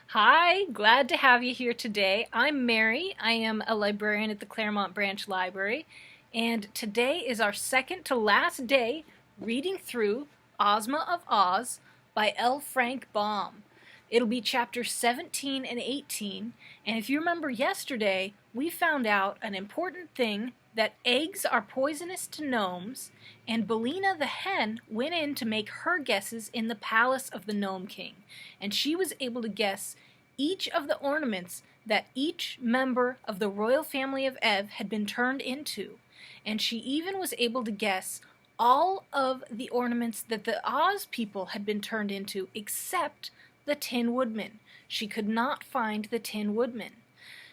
Hi, glad to have you here today. I'm Mary. I am a librarian at the Claremont Branch Library, and today is our second to last day reading through Ozma of Oz by L. Frank Baum. It'll be chapters 17 and 18, and if you remember yesterday, we found out an important thing that eggs are poisonous to gnomes, and Bellina the hen went in to make her guesses in the palace of the Gnome King, and she was able to guess each of the ornaments that each member of the royal family of Ev had been turned into, and she even was able to guess all of the ornaments that the Oz people had been turned into except the Tin Woodman. She could not find the Tin Woodman.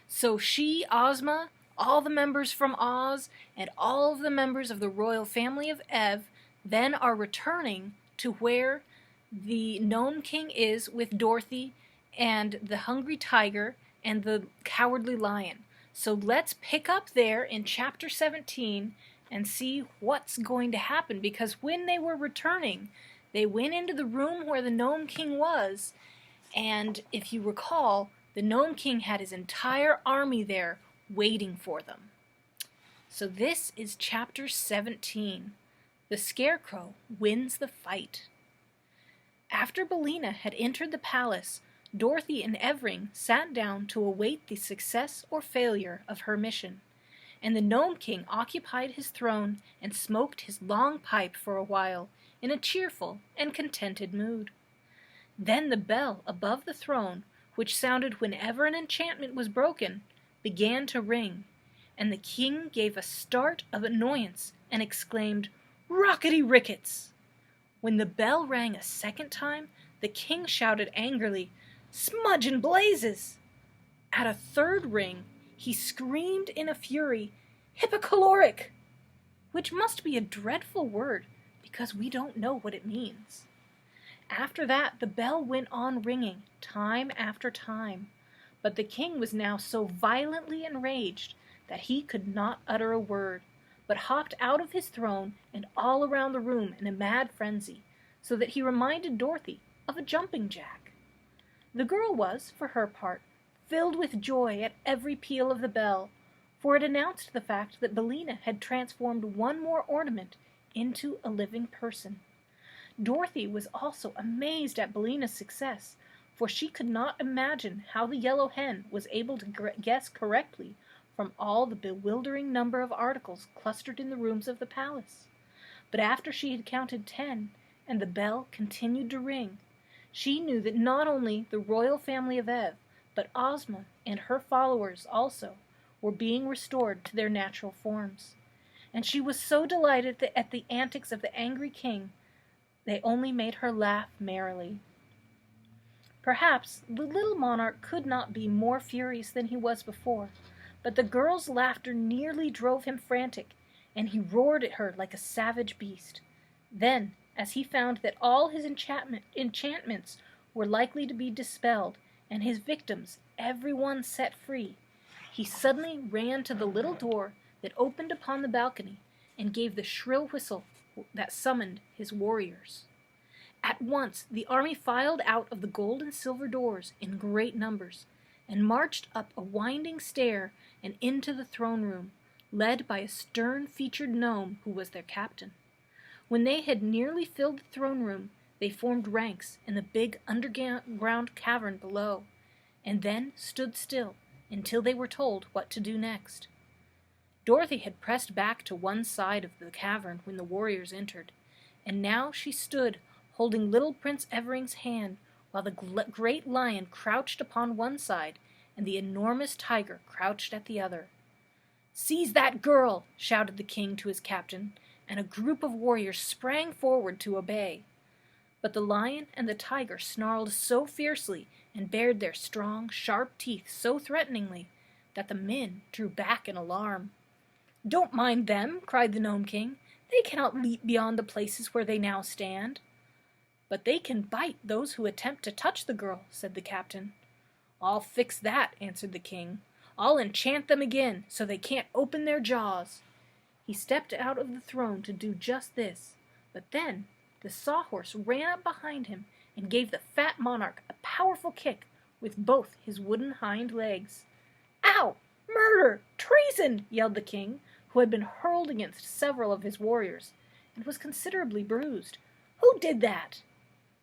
So she, Ozma, all the members from Oz, and all of the members of the royal family of Ev then are returning to where the Gnome King is with Dorothy and the Hungry Tiger and the Cowardly Lion. So let's pick up there in chapter 17 and see what's going to happen, because when they were returning, they went into the room where the Gnome King was, and if you recall, the Gnome King had his entire army there waiting for them. So this is chapter 17. The Scarecrow wins the fight. After Bellina had entered the palace, Dorothy and Evring sat down to await the success or failure of her mission, and the Gnome King occupied his throne and smoked his long pipe for a while in a cheerful and contented mood. Then the bell above the throne, which sounded whenever an enchantment was broken, began to ring, and the king gave a start of annoyance and exclaimed, "Rockety rickets!" When the bell rang a second time, the king shouted angrily, "Smudge and blazes!" At a third ring, he screamed in a fury, "Hippocaloric!" which must be a dreadful word, because we don't know what it means. After that, the bell went on ringing, time after time, but the king was now so violently enraged that he could not utter a word, but hopped out of his throne and all around the room in a mad frenzy, so that he reminded Dorothy of a jumping jack. The girl was, for her part, filled with joy at every peal of the bell, for it announced the fact that Bellina had transformed one more ornament into a living person. Dorothy was also amazed at Bellina's success, for she could not imagine how the yellow hen was able to guess correctly from all the bewildering number of articles clustered in the rooms of the palace. But after she had counted 10, and the bell continued to ring, she knew that not only the royal family of Ev, but Ozma and her followers also were being restored to their natural forms. And she was so delighted at the antics of the angry king, they only made her laugh merrily. Perhaps the little monarch could not be more furious than he was before, but the girl's laughter nearly drove him frantic, and he roared at her like a savage beast. Then, as he found that all his enchantments were likely to be dispelled, and his victims every one set free, he suddenly ran to the little door that opened upon the balcony and gave the shrill whistle that summoned his warriors. At once the army filed out of the gold and silver doors in great numbers, and marched up a winding stair and into the throne room, led by a stern-featured gnome who was their captain. When they had nearly filled the throne room, they formed ranks in the big underground cavern below, and then stood still until they were told what to do next. Dorothy had pressed back to one side of the cavern when the warriors entered, and now she stood holding little Prince Evering's hand, while the great lion crouched upon one side and the enormous tiger crouched at the other. "Seize that girl!" shouted the king to his captain, and a group of warriors sprang forward to obey. But the lion and the tiger snarled so fiercely and bared their strong, sharp teeth so threateningly that the men drew back in alarm. "Don't mind them," cried the Gnome King. "They cannot leap beyond the places where they now stand." "But they can bite those who attempt to touch the girl," said the captain. "I'll fix that," answered the king. "I'll enchant them again so they can't open their jaws." He stepped out of the throne to do just this, but then the sawhorse ran up behind him and gave the fat monarch a powerful kick, with both his wooden hind legs. "Ow! Murder! Treason!" yelled the king, who had been hurled against several of his warriors, and was considerably bruised. "Who did that?"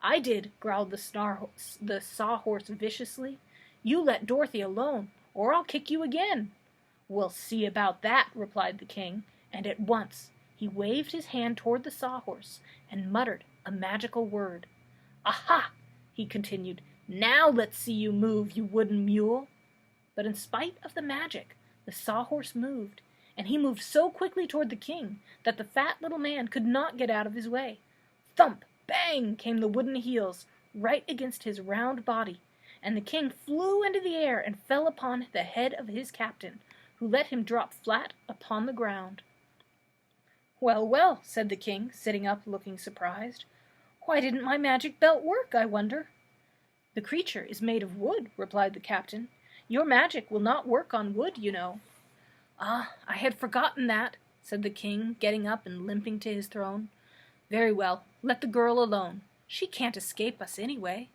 "I did," growled the sawhorse viciously. "You let Dorothy alone, or I'll kick you again." "We'll see about that," replied the king, and at once he waved his hand toward the sawhorse and muttered a magical word. "Aha!" he continued. "Now let's see you move, you wooden mule." But in spite of the magic, the sawhorse moved, and he moved so quickly toward the king that the fat little man could not get out of his way. Thump! Bang! Came the wooden heels right against his round body, and the king flew into the air and fell upon the head of his captain, who let him drop flat upon the ground. "Well, well," said the king, sitting up looking surprised. "Why didn't my magic belt work, I wonder?" "The creature is made of wood," replied the captain. "Your magic will not work on wood, you know." "Ah, I had forgotten that," said the king, getting up and limping to his throne. "Very well, let the girl alone. She can't escape us anyway."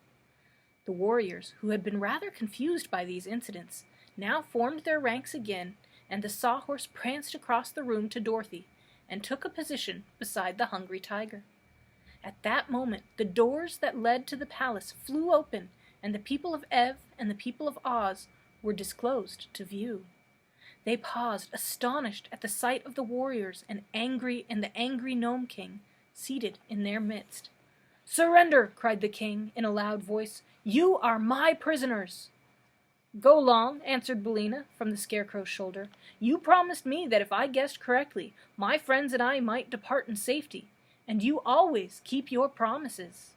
The warriors, who had been rather confused by these incidents, now formed their ranks again, and the sawhorse pranced across the room to Dorothy, and took a position beside the hungry tiger. At that moment the doors that led to the palace flew open, and the people of Ev and the people of Oz were disclosed to view. They paused, astonished at the sight of the warriors and the angry Gnome King seated in their midst. "Surrender!" cried the king in a loud voice. "You are my prisoners!" "Go long," answered Billina from the Scarecrow's shoulder. "You promised me that if I guessed correctly, my friends and I might depart in safety, and you always keep your promises."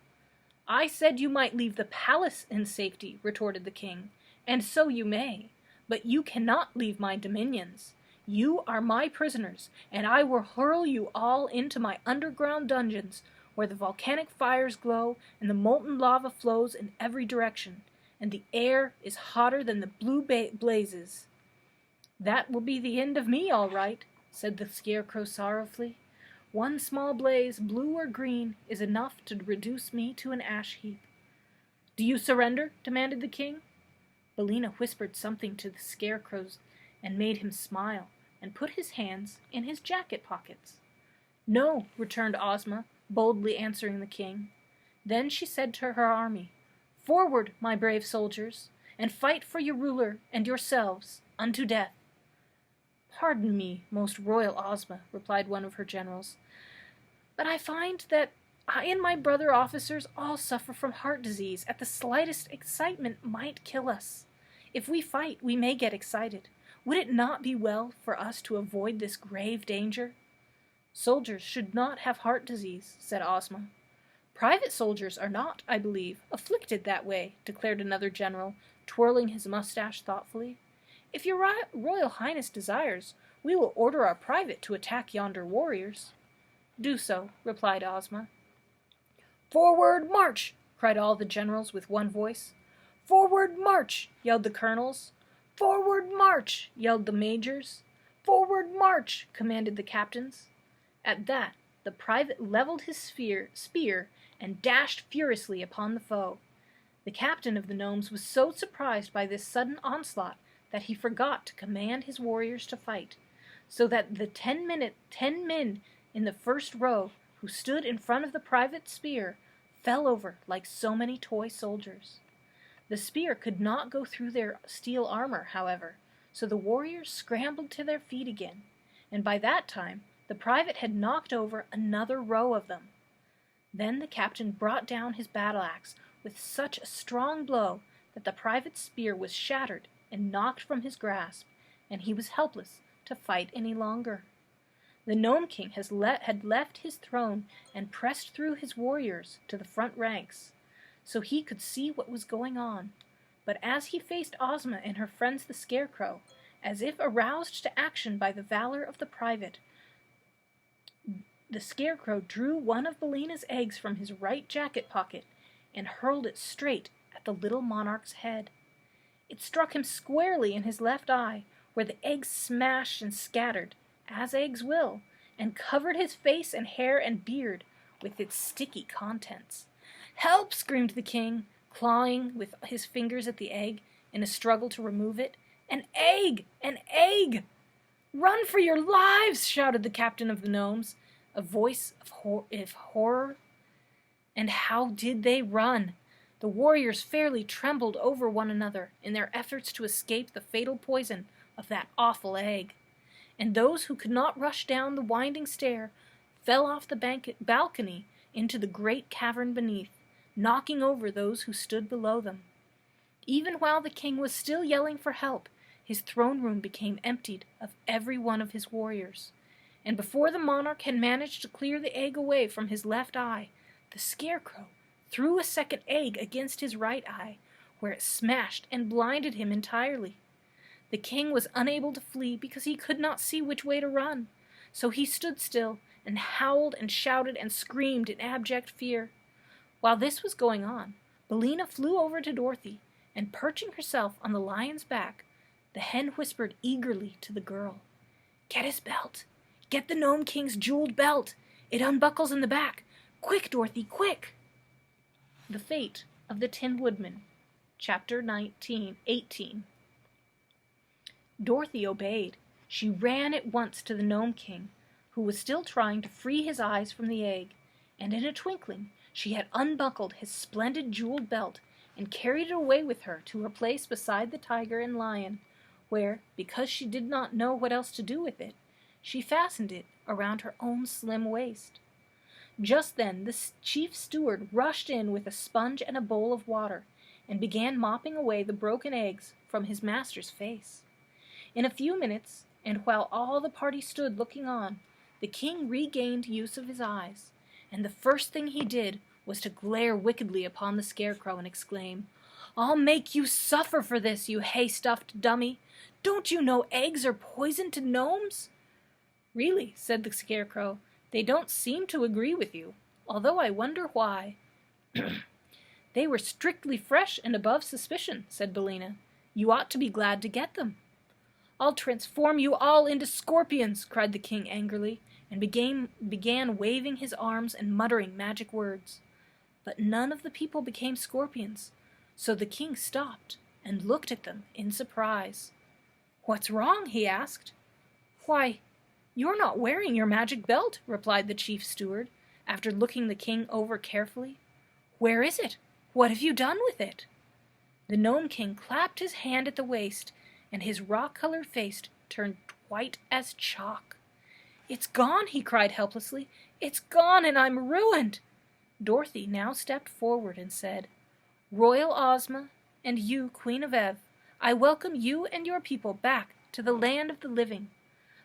"I said you might leave the palace in safety," retorted the king, "and so you may, but you cannot leave my dominions. You are my prisoners, and I will hurl you all into my underground dungeons, where the volcanic fires glow and the molten lava flows in every direction, and the air is hotter than the blue blazes." "That will be the end of me, all right," said the Scarecrow sorrowfully. "One small blaze, blue or green, is enough to reduce me to an ash heap." "Do you surrender?" demanded the king. Billina whispered something to the Scarecrow and made him smile, and put his hands in his jacket pockets. "No," returned Ozma, boldly answering the king. Then she said to her army, "Forward, my brave soldiers, and fight for your ruler and yourselves unto death." "Pardon me, most royal Ozma," replied one of her generals, "but I find that I and my brother officers all suffer from heart disease. At the slightest excitement might kill us. If we fight, we may get excited. Would it not be well for us to avoid this grave danger?" "Soldiers should not have heart disease," said Ozma. "Private soldiers are not, I believe, afflicted that way," declared another general, twirling his mustache thoughtfully. "If your Royal Highness desires, we will order our private to attack yonder warriors." "Do so," replied Ozma. "Forward, march!" cried all the generals with one voice. "Forward, march!" yelled the colonels. "Forward, march!" yelled the majors. "Forward, march!" commanded the captains. At that, the private leveled his spear and dashed furiously upon the foe. The captain of the gnomes was so surprised by this sudden onslaught that he forgot to command his warriors to fight, so that the 10 men in the first row who stood in front of the private's spear fell over like so many toy soldiers. The spear could not go through their steel armor, however, so the warriors scrambled to their feet again, and by that time the private had knocked over another row of them. Then the captain brought down his battle-axe with such a strong blow that the private's spear was shattered and knocked from his grasp, and he was helpless to fight any longer. The Gnome King had left his throne and pressed through his warriors to the front ranks, so he could see what was going on. But as he faced Ozma and her friends the Scarecrow, as if aroused to action by the valor of the private, the Scarecrow drew one of Billina's eggs from his right jacket pocket and hurled it straight at the little monarch's head. It struck him squarely in his left eye, where the egg smashed and scattered, as eggs will, and covered his face and hair and beard with its sticky contents. "Help!" screamed the king. clawing with his fingers at the egg in a struggle to remove it. "An egg! An egg! Run for your lives!" shouted the captain of the gnomes, a voice of horror. And how did they run? The warriors fairly trembled over one another in their efforts to escape the fatal poison of that awful egg. And those who could not rush down the winding stair fell off the balcony into the great cavern beneath, knocking over those who stood below them. Even while the king was still yelling for help, his throne room became emptied of every one of his warriors. And before the monarch had managed to clear the egg away from his left eye, the scarecrow threw a second egg against his right eye, where it smashed and blinded him entirely. The king was unable to flee because he could not see which way to run, so he stood still and howled and shouted and screamed in abject fear. While this was going on, Billina flew over to Dorothy, and perching herself on the lion's back, the hen whispered eagerly to the girl, "Get his belt! Get the Gnome King's jeweled belt! It unbuckles in the back! Quick, Dorothy, quick!" The Fate of the Tin Woodman, Chapter 18. Dorothy obeyed. She ran at once to the Gnome King, who was still trying to free his eyes from the egg, and in a twinkling she had unbuckled his splendid jeweled belt and carried it away with her to her place beside the tiger and lion, where, because she did not know what else to do with it, she fastened it around her own slim waist. Just then the chief steward rushed in with a sponge and a bowl of water, and began mopping away the broken eggs from his master's face. In a few minutes, and while all the party stood looking on, the king regained use of his eyes, and the first thing he did was to glare wickedly upon the scarecrow and exclaim, "I'll make you suffer for this, you hay-stuffed dummy! Don't you know eggs are poison to gnomes?" "Really," said the scarecrow, "they don't seem to agree with you, although I wonder why." "They were strictly fresh and above suspicion," said Billina. "You ought to be glad to get them." "I'll transform you all into scorpions!" cried the king angrily, and began waving his arms and muttering magic words. But none of the people became scorpions, so the king stopped and looked at them in surprise. "What's wrong?" he asked. "Why, you're not wearing your magic belt," replied the chief steward, after looking the king over carefully. "Where is it? What have you done with it?" The Gnome King clapped his hand at the waist, and his rock-colored face turned white as chalk. "It's gone!" he cried helplessly. "It's gone, and I'm ruined!" Dorothy now stepped forward and said, "Royal Ozma, and you, Queen of Ev, I welcome you and your people back to the land of the living.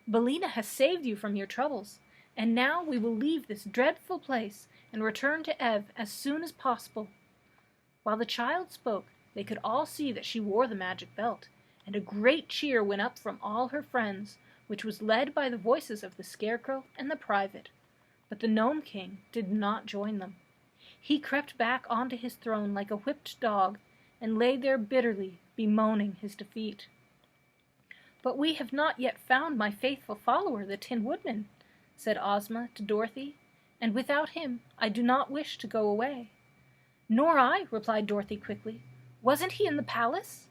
Billina has saved you from your troubles, and now we will leave this dreadful place and return to Ev as soon as possible." While the child spoke, they could all see that she wore the magic belt, and a great cheer went up from all her friends, which was led by the voices of the Scarecrow and the Private. But the Gnome King did not join them. He crept back onto his throne like a whipped dog, and lay there bitterly bemoaning his defeat. "But we have not yet found my faithful follower, the Tin Woodman," said Ozma to Dorothy, "and without him I do not wish to go away." "Nor I," replied Dorothy quickly. "Wasn't he in the palace?"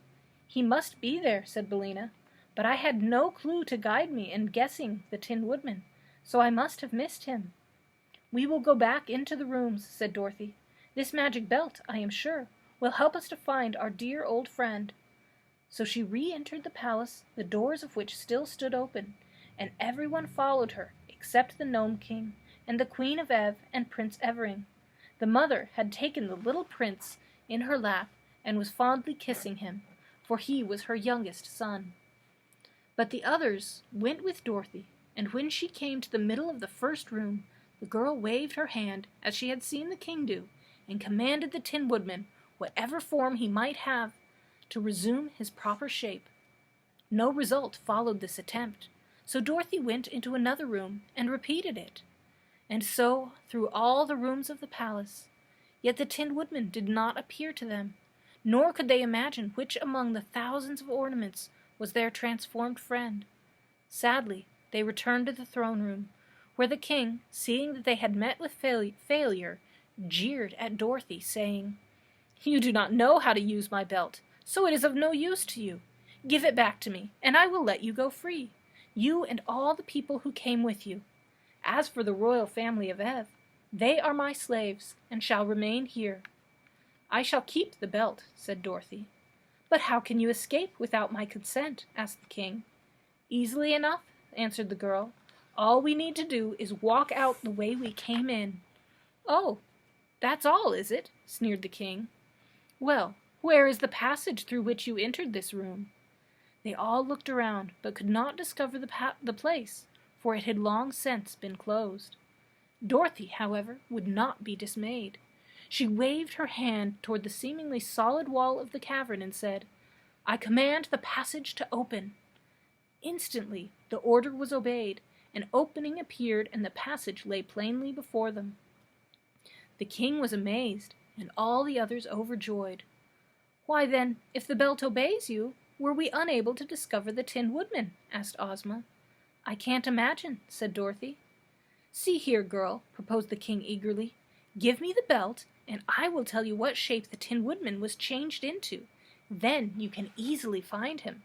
"He must be there," said Billina, "but I had no clue to guide me in guessing the Tin Woodman, so I must have missed him." "We will go back into the rooms," said Dorothy. "This magic belt, I am sure, will help us to find our dear old friend." So she re-entered the palace, the doors of which still stood open, and everyone followed her except the Gnome King and the Queen of Ev and Prince Evering. The mother had taken the little prince in her lap and was fondly kissing him, for he was her youngest son. But the others went with Dorothy, and when she came to the middle of the first room, the girl waved her hand as she had seen the king do, and commanded the Tin Woodman, whatever form he might have, to resume his proper shape. No result followed this attempt, so Dorothy went into another room and repeated it. And so through all the rooms of the palace, yet the Tin Woodman did not appear to them, nor could they imagine which among the thousands of ornaments was their transformed friend. Sadly, they returned to the throne room, where the king, seeing that they had met with failure, jeered at Dorothy, saying, You do not know how to use my belt, so it is of no use to you. Give it back to me, and I will let you go free, you and all the people who came with you. As for the royal family of Ev, they are my slaves, and shall remain here." "I shall keep the belt," said Dorothy. "But how can you escape without my consent?" asked the king. "Easily enough," answered the girl. "All we need to do is walk out the way we came in." "Oh, that's all, is it?" sneered the king. "Well, where is the passage through which you entered this room?" They all looked around, but could not discover the place, for it had long since been closed. Dorothy, however, would not be dismayed. She waved her hand toward the seemingly solid wall of the cavern and said, "I command the passage to open." Instantly the order was obeyed, an opening appeared, and the passage lay plainly before them. The king was amazed, and all the others overjoyed. "Why then, if the belt obeys you, were we unable to discover the Tin Woodman?" asked Ozma. "I can't imagine," said Dorothy. "See here, girl," proposed the king eagerly. "Give me the belt, and I will tell you what shape the Tin Woodman was changed into. Then you can easily find him."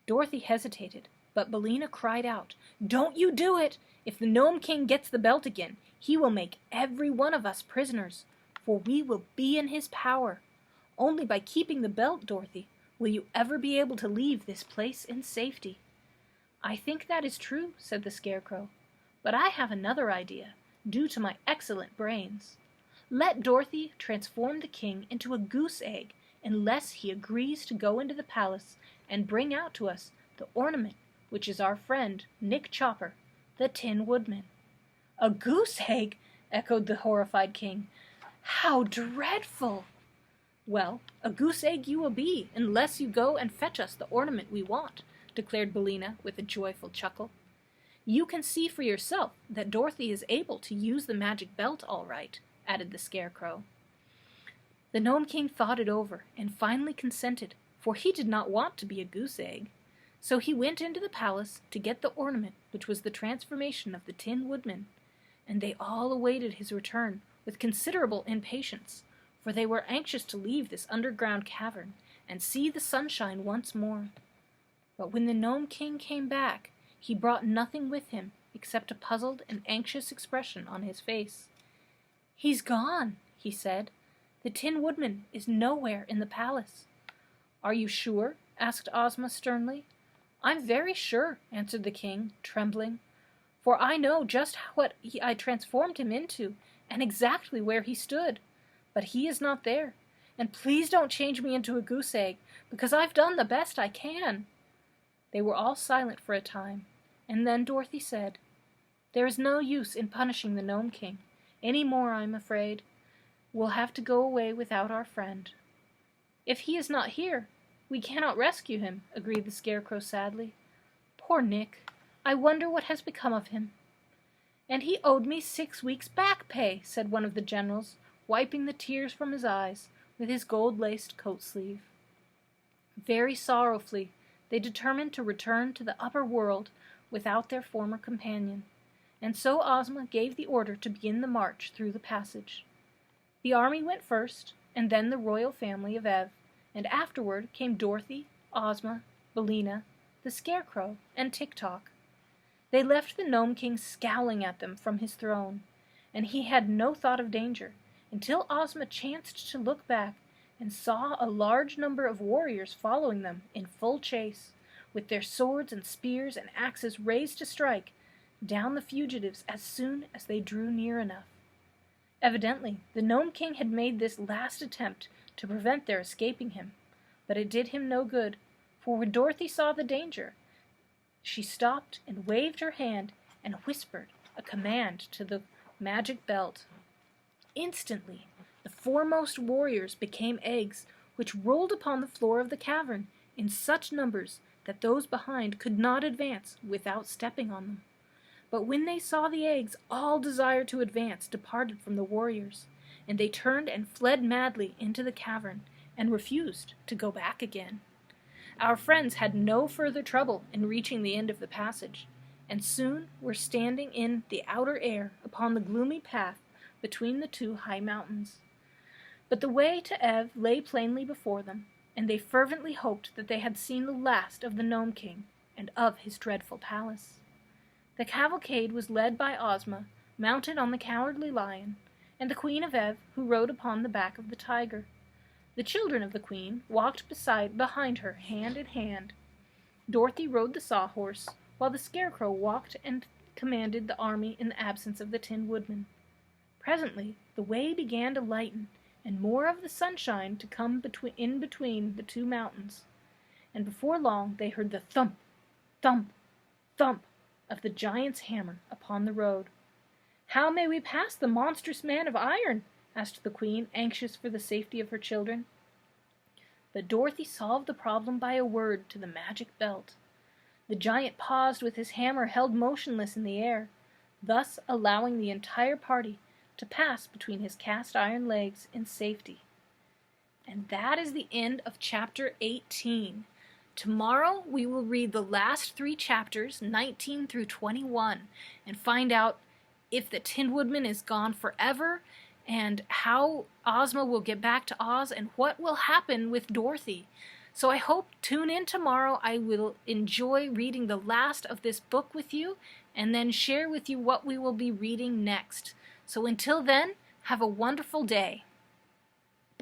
Dorothy hesitated, but Billina cried out, "Don't you do it! If the Gnome King gets the belt again, he will make every one of us prisoners, for we will be in his power. Only by keeping the belt, Dorothy, will you ever be able to leave this place in safety." "I think that is true," said the Scarecrow, "but I have another idea, due to my excellent brains. Let Dorothy transform the king into a goose egg unless he agrees to go into the palace and bring out to us the ornament which is our friend Nick Chopper, the Tin Woodman." "A goose egg!" echoed the horrified king. "How dreadful!" "Well, a goose egg you will be, unless you go and fetch us the ornament we want," declared Billina with a joyful chuckle. "You can see for yourself that Dorothy is able to use the magic belt all right," added the Scarecrow. The Gnome King thought it over, and finally consented, for he did not want to be a goose egg. So he went into the palace to get the ornament which was the transformation of the Tin Woodman, and they all awaited his return with considerable impatience, for they were anxious to leave this underground cavern and see the sunshine once more. But when the Gnome King came back, he brought nothing with him except a puzzled and anxious expression on his face. "He's gone," he said. "The Tin Woodman is nowhere in the palace." "Are you sure?" asked Ozma sternly. "I'm very sure," answered the king, trembling, "for I know just what I transformed him into, and exactly where he stood. But he is not there, and please don't change me into a goose egg, because I've done the best I can." They were all silent for a time, and then Dorothy said, "There is no use in punishing the Gnome King any more, I'm afraid. We'll have to go away without our friend." "If he is not here, we cannot rescue him," agreed the Scarecrow sadly. "Poor Nick! I wonder what has become of him." "And he owed me 6 weeks' back pay," said one of the generals, wiping the tears from his eyes with his gold-laced coat sleeve. Very sorrowfully, they determined to return to the upper world without their former companion, and so Ozma gave the order to begin the march through the passage. The army went first, and then the royal family of Ev, and afterward came Dorothy, Ozma, Billina, the Scarecrow, and Tik-Tok. They left the Gnome King scowling at them from his throne, and he had no thought of danger, until Ozma chanced to look back and saw a large number of warriors following them in full chase, with their swords and spears and axes raised to strike down the fugitives as soon as they drew near enough. Evidently, the Gnome King had made this last attempt to prevent their escaping him, but it did him no good, for when Dorothy saw the danger, she stopped and waved her hand and whispered a command to the magic belt. Instantly, the foremost warriors became eggs, which rolled upon the floor of the cavern in such numbers that those behind could not advance without stepping on them. But when they saw the eggs, all desire to advance departed from the warriors, and they turned and fled madly into the cavern, and refused to go back again. Our friends had no further trouble in reaching the end of the passage, and soon were standing in the outer air upon the gloomy path between the two high mountains. But the way to Ev lay plainly before them, and they fervently hoped that they had seen the last of the Gnome King and of his dreadful palace. The cavalcade was led by Ozma, mounted on the Cowardly Lion, and the Queen of Ev, who rode upon the back of the tiger. The children of the Queen walked behind her, hand in hand. Dorothy rode the Sawhorse, while the Scarecrow walked and commanded the army in the absence of the Tin Woodman. Presently the way began to lighten, and more of the sunshine to come in between the two mountains, and before long they heard the thump, thump, thump of the giant's hammer upon the road. "How may we pass the monstrous man of iron?" asked the Queen, anxious for the safety of her children. But Dorothy solved the problem by a word to the magic belt. The giant paused with his hammer held motionless in the air, thus allowing the entire party to pass between his cast iron legs in safety. And that is the end of chapter 18. Tomorrow we will read the last 3 chapters, 19 through 21, and find out if the Tin Woodman is gone forever, and how Ozma will get back to Oz, and what will happen with Dorothy. So I hope tune in tomorrow. I will enjoy reading the last of this book with you, and then share with you what we will be reading next. So until then, have a wonderful day.